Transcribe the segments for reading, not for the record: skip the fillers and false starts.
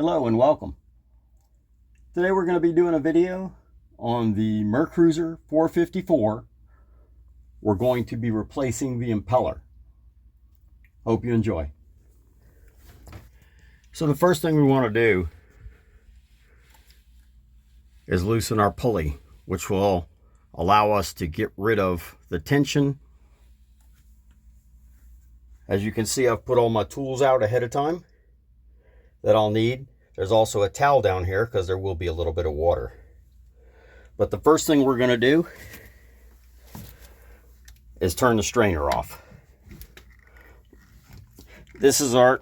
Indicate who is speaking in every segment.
Speaker 1: Hello and welcome. Today we're going to be doing a video on the Mercruiser 454. We're going to be replacing the impeller. Hope you enjoy. So the first thing we want to do is loosen our pulley, which will allow us to get rid of the tension. As you can see, I've put all my tools out ahead of time that I'll need. There's also a towel down here because there will be a little bit of water. But the first thing we're going to do is turn the strainer off. This is our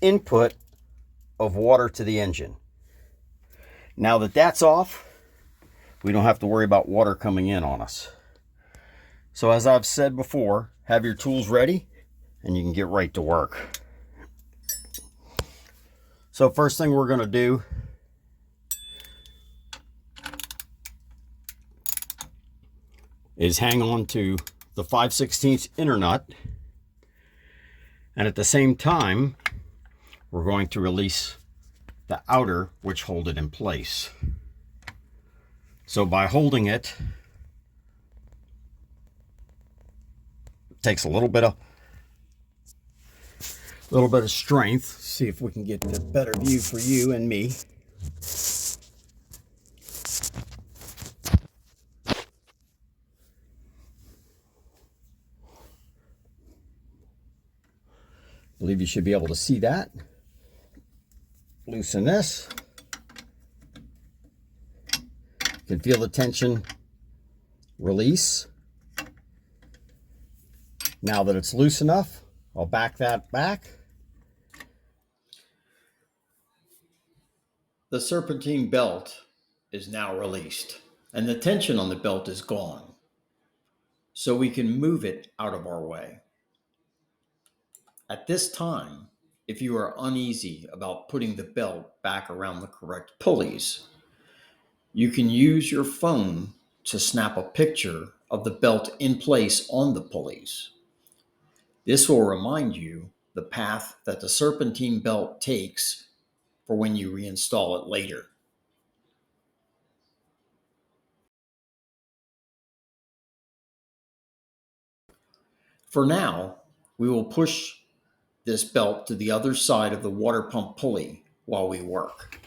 Speaker 1: input of water to the engine. Now that that's off, we don't have to worry about water coming in on us. So as I've said before, have your tools ready and you can get right to work. So first thing we're going to do is hang on to the 5/16 inner nut, and at the same time we're going to release the outer, which hold it in place. So by holding it, takes a little bit of strength. See if we can get a better view for you and me. I believe you should be able to see that. Loosen this. You can feel the tension release. Now that it's loose enough, I'll back that back. The serpentine belt is now released and the tension on the belt is gone. So we can move it out of our way. At this time, if you are uneasy about putting the belt back around the correct pulleys, you can use your phone to snap a picture of the belt in place on the pulleys. This will remind you the path that the serpentine belt takes for when you reinstall it later. For now, we will push this belt to the other side of the water pump pulley while we work.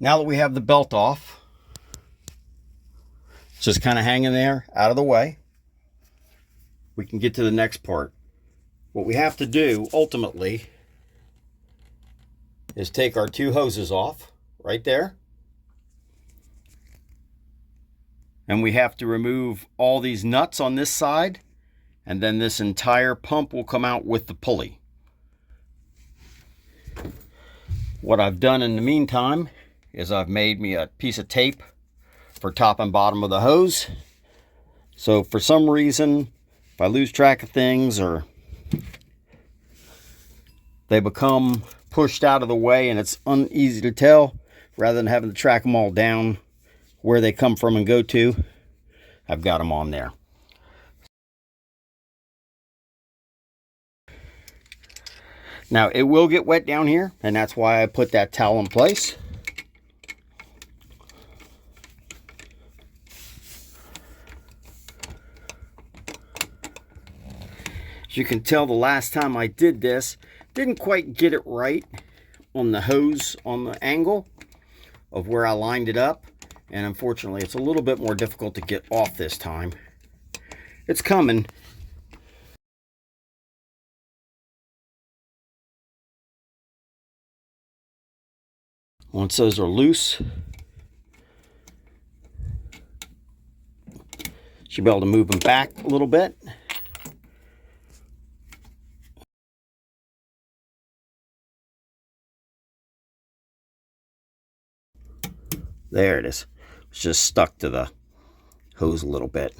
Speaker 1: Now that we have the belt off, it's just kind of hanging there out of the way, we can get to the next part. What we have to do ultimately is take our two hoses off right there. And we have to remove all these nuts on this side, and then this entire pump will come out with the pulley. What I've done in the meantime is I've made me a piece of tape for top and bottom of the hose. So for some reason, if I lose track of things or they become pushed out of the way and it's uneasy to tell, rather than having to track them all down where they come from and go to, I've got them on there. Now it will get wet down here, and that's why I put that towel in place. As you can tell, the last time I did this, didn't quite get it right on the hose, on the angle of where I lined it up. And unfortunately, it's a little bit more difficult to get off this time. It's coming. Once those are loose, should be able to move them back a little bit. There it is. It's just stuck to the hose a little bit.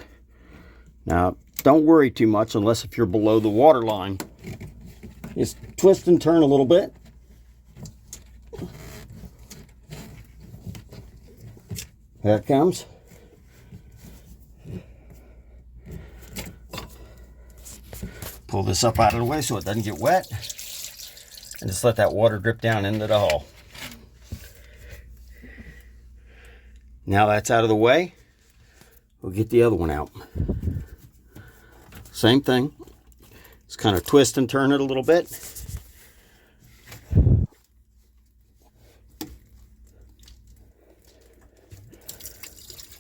Speaker 1: Now, don't worry too much unless if you're below the water line. Just twist and turn a little bit. There it comes. Pull this up out of the way so it doesn't get wet.
Speaker 2: and just let that water drip down into the hull. Now that's out of the way, we'll get the other one out. Same thing. Just kind of twist and turn it a little bit.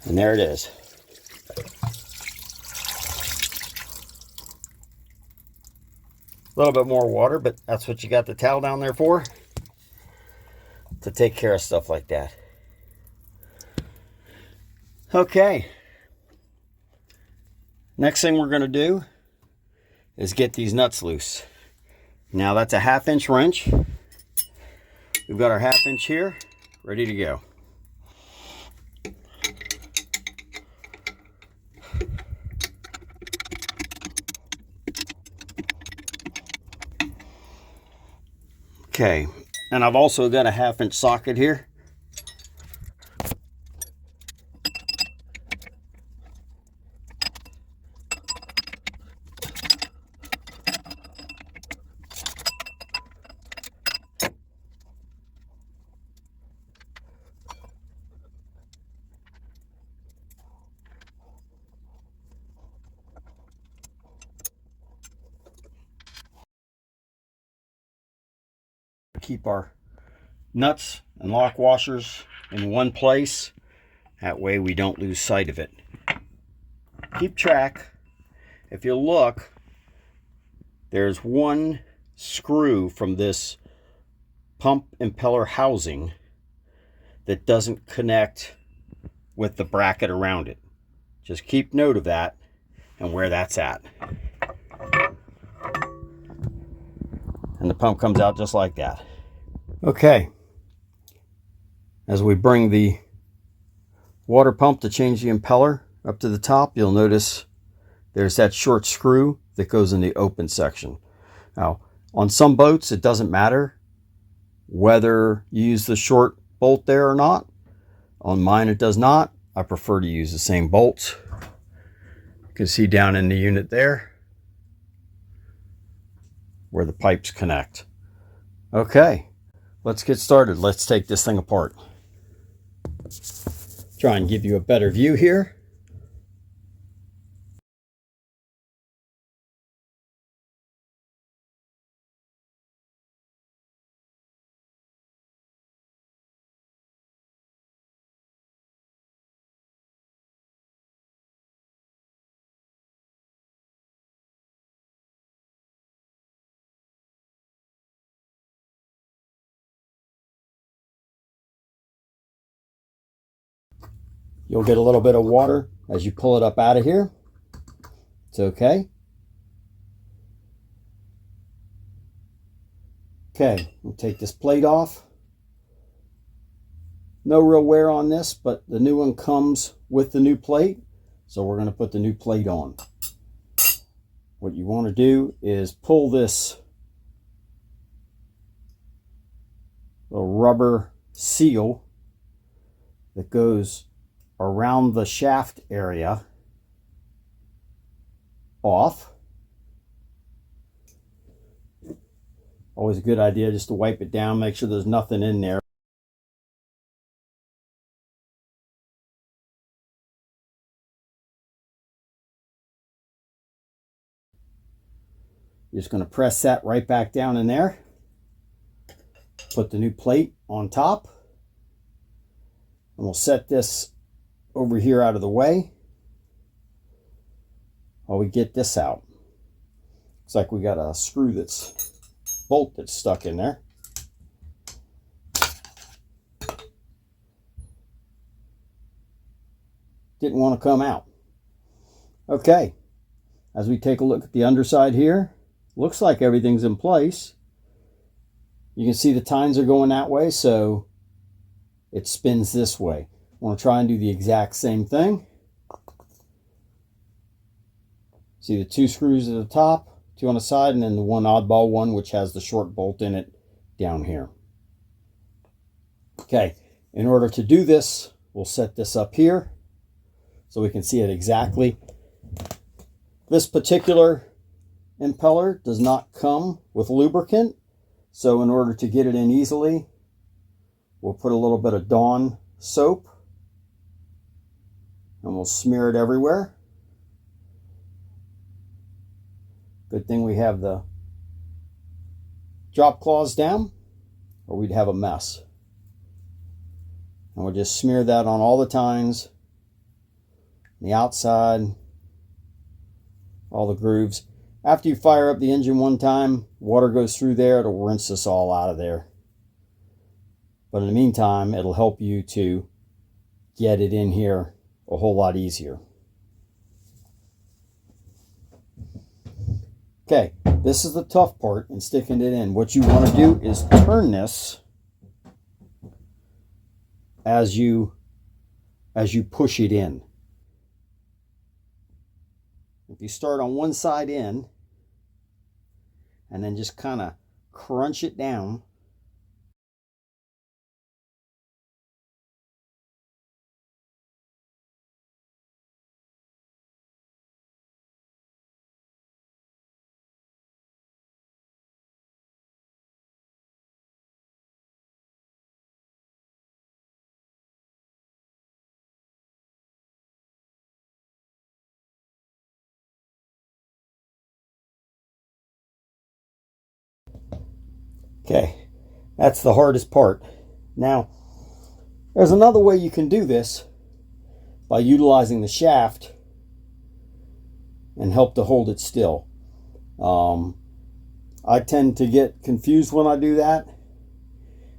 Speaker 2: And there it is. A little bit more water, but that's what you got the towel down there for, to take care of stuff like that. Okay. Next thing we're going to do is get these nuts loose. Now that's a 1/2 inch wrench. We've got our 1/2 inch here, ready to go. Okay, and I've also got a 1/2 inch socket here. Keep our nuts and lock washers in one place. That way we don't lose sight of it. Keep track. If you look, there's one screw from this pump impeller housing that doesn't connect with the bracket around it. Just keep note of that and where that's at. And the pump comes out just like that. Okay, as we bring the water pump to change the impeller up to the top, you'll notice there's that short screw that goes in the open section. Now, on some boats, it doesn't matter whether you use the short bolt there or not. On mine, it does not. I prefer to use the same bolts. You can see down in the unit there where the pipes connect. Okay. Let's get started. Let's take this thing apart. Try and give you a better view here. You'll get a little bit of water as you pull it up out of here. It's okay. Okay, we'll take this plate off. No real wear on this, but the new one comes with the new plate. So we're going to put the new plate on. What you want to do is pull this little rubber seal that goes around the shaft area off. Always a good idea just to wipe it down, make sure there's nothing in there. You're just going to press that right back down in there. Put the new plate on top. And we'll set this over here out of the way while we get this out. Looks like we got a screw bolt that's stuck in there. Didn't want to come out. Okay, as we take a look at the underside here, looks like everything's in place. You can see the tines are going that way, so it spins this way. I want to try and do the exact same thing. See the 2 screws at the top, 2 on the side, and then the one oddball one which has the short bolt in it down here. Okay, in order to do this, we'll set this up here so we can see it exactly. This particular impeller does not come with lubricant, So in order to get it in easily, we'll put a little bit of Dawn soap and we'll smear it everywhere. Good thing we have the drop cloths down, or we'd have a mess. And we'll just smear that on all the tines, the outside, all the grooves. After you fire up the engine one time, water goes through there, it'll rinse this all out of there. But in the meantime, it'll help you to get it in here a whole lot easier. Okay, this is the tough part in sticking it in. What you want to do is turn this as you push it in. If you start on one side in and then just kind of crunch it down, okay, that's the hardest part. Now, there's another way you can do this by utilizing the shaft and help to hold it still. I tend to get confused when I do that,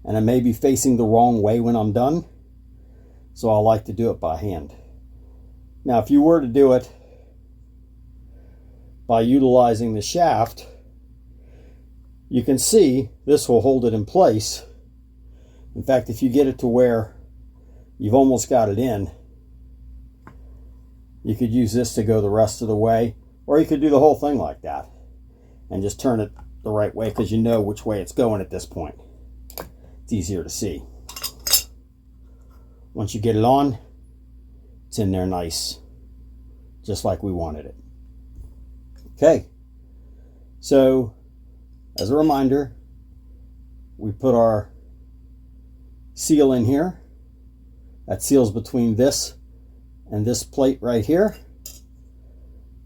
Speaker 2: and I may be facing the wrong way when I'm done, so I like to do it by hand. Now, if you were to do it by utilizing the shaft, you can see this will hold it in place. In fact, if you get it to where you've almost got it in, you could use this to go the rest of the way, or you could do the whole thing like that and just turn it the right way, because you know which way it's going at this point. It's easier to see. Once you get it on, it's in there nice, just like we wanted it. Okay, so as a reminder, we put our seal in here. That seals between this and this plate right here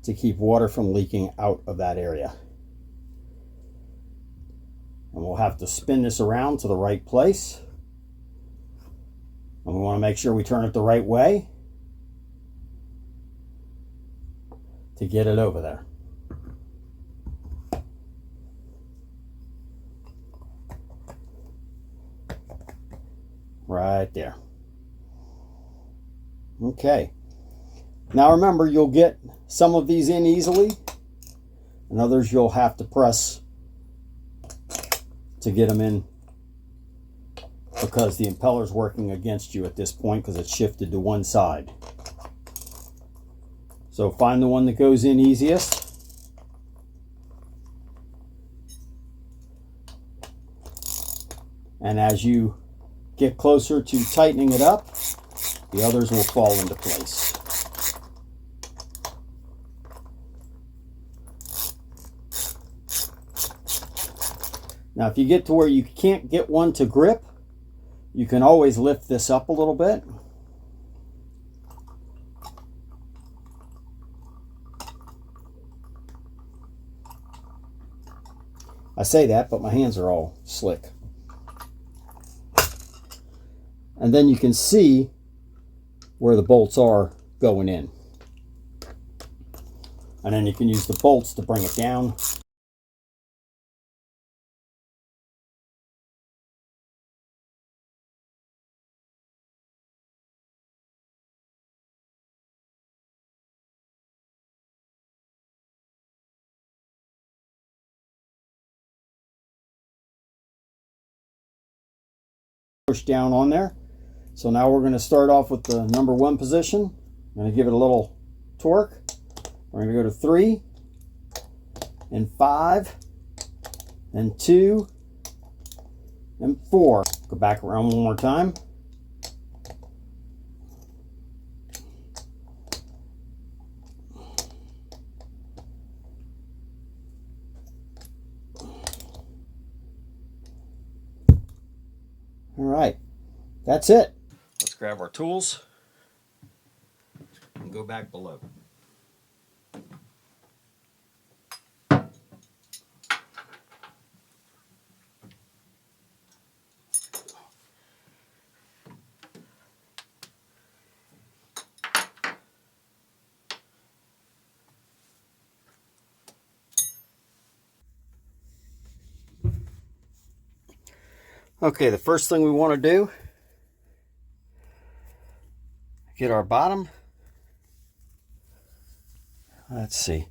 Speaker 2: to keep water from leaking out of that area. And we'll have to spin this around to the right place. And we want to make sure we turn it the right way to get it over there. Right there. Okay. Now remember, you'll get some of these in easily, and others you'll have to press to get them in, because the impeller's working against you at this point because it's shifted to one side. So find the one that goes in easiest. And as you get closer to tightening it up, the others will fall into place. Now, if you get to where you can't get one to grip, you can always lift this up a little bit. I say that, but my hands are all slick. And then you can see where the bolts are going in. And then you can use the bolts to bring it down. Push down on there. So now we're going to start off with the number 1 position. I'm going to give it a little torque. We're going to go to 3 and 5 and 2 and 4. Go back around one more time. All right, that's it. Let's grab our tools and go back below. Okay, the first thing we want to do, get our bottom. Let's see.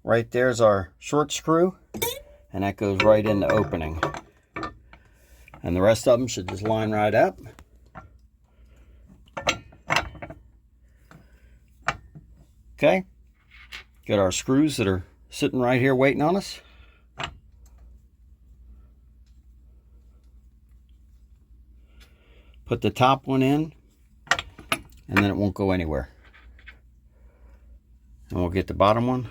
Speaker 2: Right there's our short screw, and that goes right in the opening. And the rest of them should just line right up. Okay, got our screws that are sitting right here waiting on us. Put the top one in, and then it won't go anywhere. And we'll get the bottom one.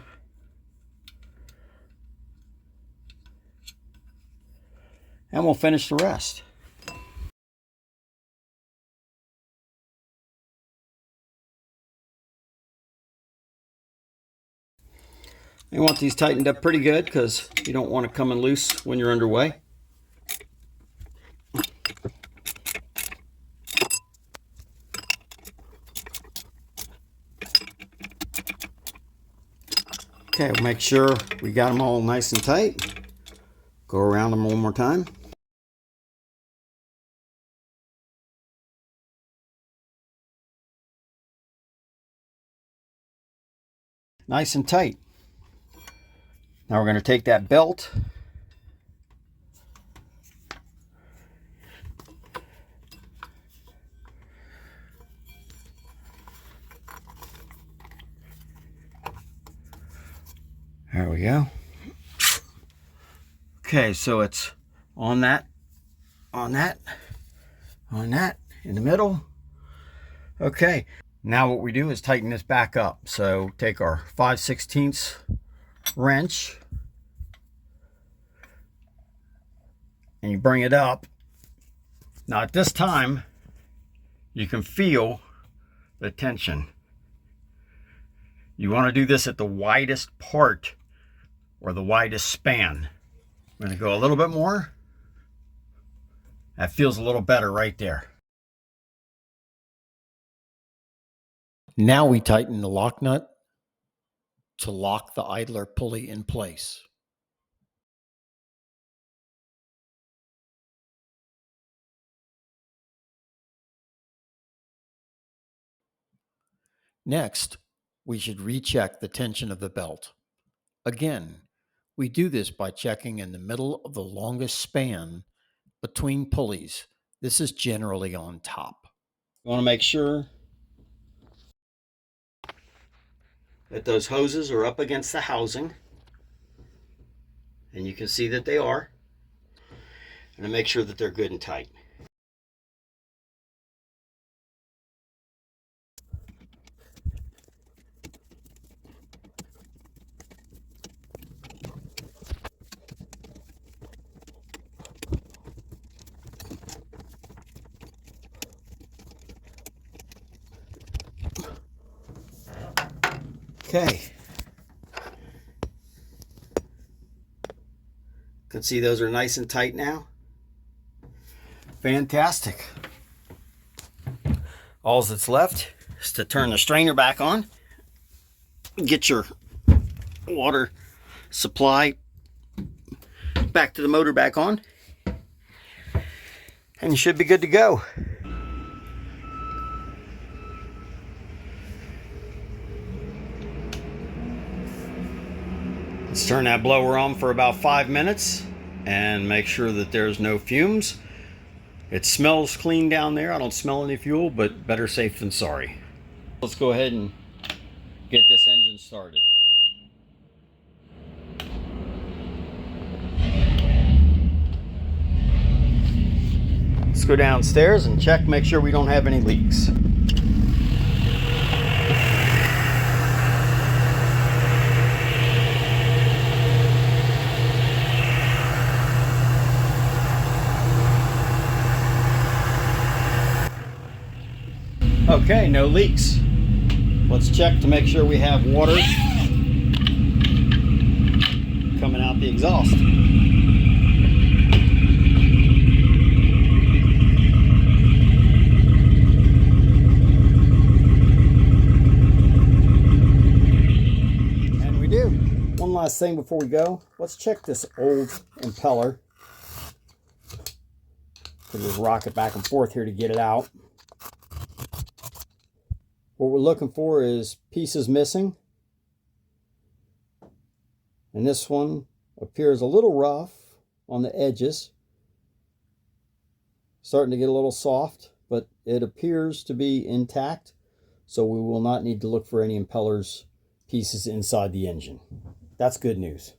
Speaker 2: And we'll finish the rest. You want these tightened up pretty good because you don't want it coming loose when you're underway. Okay, we'll make sure we got them all nice and tight. Go around them one more time. Nice and tight. Now we're going to take that belt . There we go. Okay, so it's on that, in the middle. Okay, now what we do is tighten this back up. So take our 5/16 wrench and you bring it up. Now at this time, you can feel the tension. You want to do this at the widest part or the widest span. I'm going to go a little bit more. That feels a little better right there.
Speaker 1: Now we tighten the lock nut to lock the idler pulley in place. Next, we should recheck the tension of the belt. Again, we do this by checking in the middle of the longest span between pulleys. This is generally on top.
Speaker 2: You want to make sure that those hoses are up against the housing. And you can see that they are. And to make sure that they're good and tight. Okay. You can see those are nice and tight now. Fantastic. All that's left is to turn the strainer back on. Get your water supply back to the motor back on. And you should be good to go. Let's turn that blower on for about 5 minutes and make sure that there's no fumes. It smells clean down there. I don't smell any fuel, but better safe than sorry. Let's go ahead and get this engine started. Let's go downstairs and check, make sure we don't have any leaks. Okay, no leaks. Let's check to make sure we have water coming out the exhaust. And we do. One last thing before we go. Let's check this old impeller. Could just rock it back and forth here to get it out. What we're looking for is pieces missing. And this one appears a little rough on the edges. Starting to get a little soft, but it appears to be intact. So we will not need to look for any impellers pieces inside the engine. That's good news.